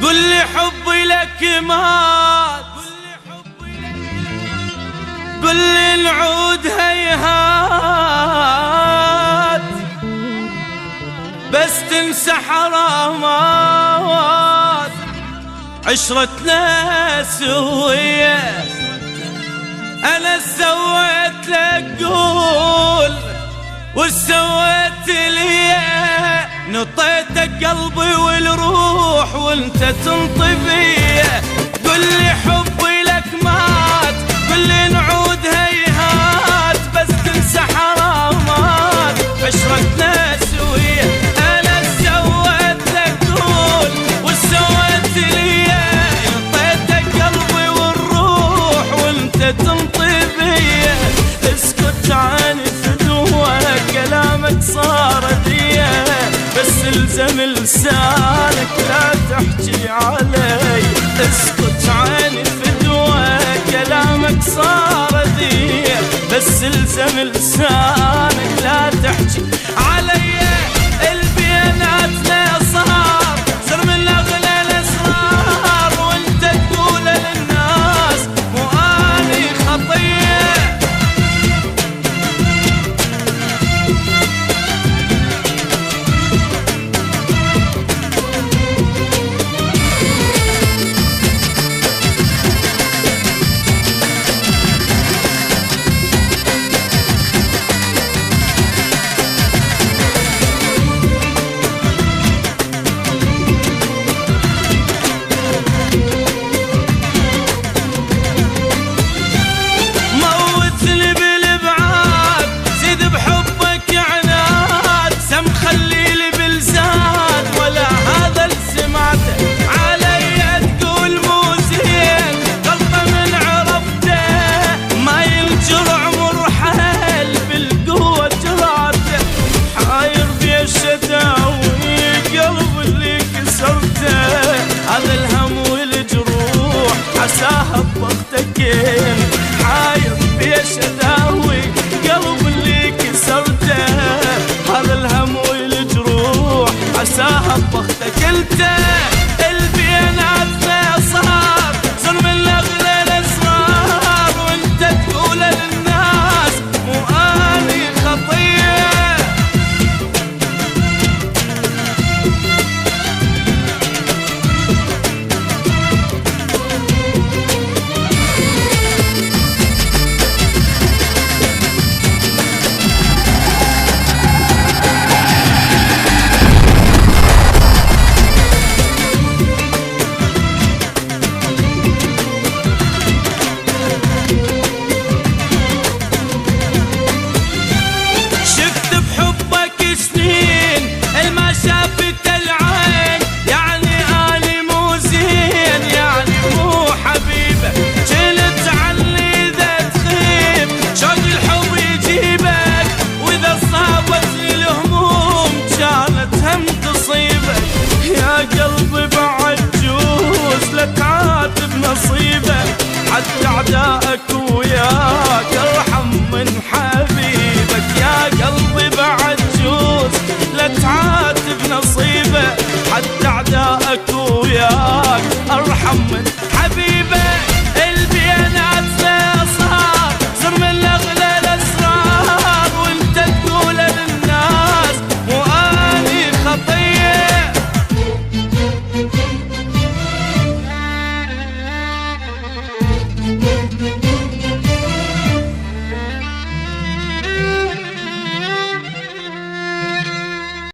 قل لي حبي لك مات، قل لي نعود هيهات، بس تنسى حرامات عشرتنا سوية. أنا سويت لك قول وسويت لي، نطيتك قلبي والروح وانت تنطي بيه. قل لي حبي لك مات، قل لي نعود هيهات، بس تنسى حرامات عشرتنا سوية. أنا سويت لك قول وسويت لي، نطيتك قلبي والروح وانت تنطي بيه. اسكت عن فدوة كلامك صار ديه، بس الزم لسانك لا تحكي علي. اسكت عن فدوة كلامك صار ديه، بس الزم لسانك لا تحكي علي. البيناتنا صار من اغلى الاسرار، وانت تقول للناس مو اني خطيه. هذا الهم والجروح عساها بوقتكين، حاير بيش اداوي قلب اللي كسرته. هذا الهم والجروح عساها بوقتك انت. البيناتنا صار من اغلى الاسرار، وانت تقول للناس مو اني خطيه. حتى أعدائك وياك أرحم من حبيبك. يا قلبي بعد جوز لا تعاتب نصيبك، حتى أعدائك وياك أرحم من حبيبك.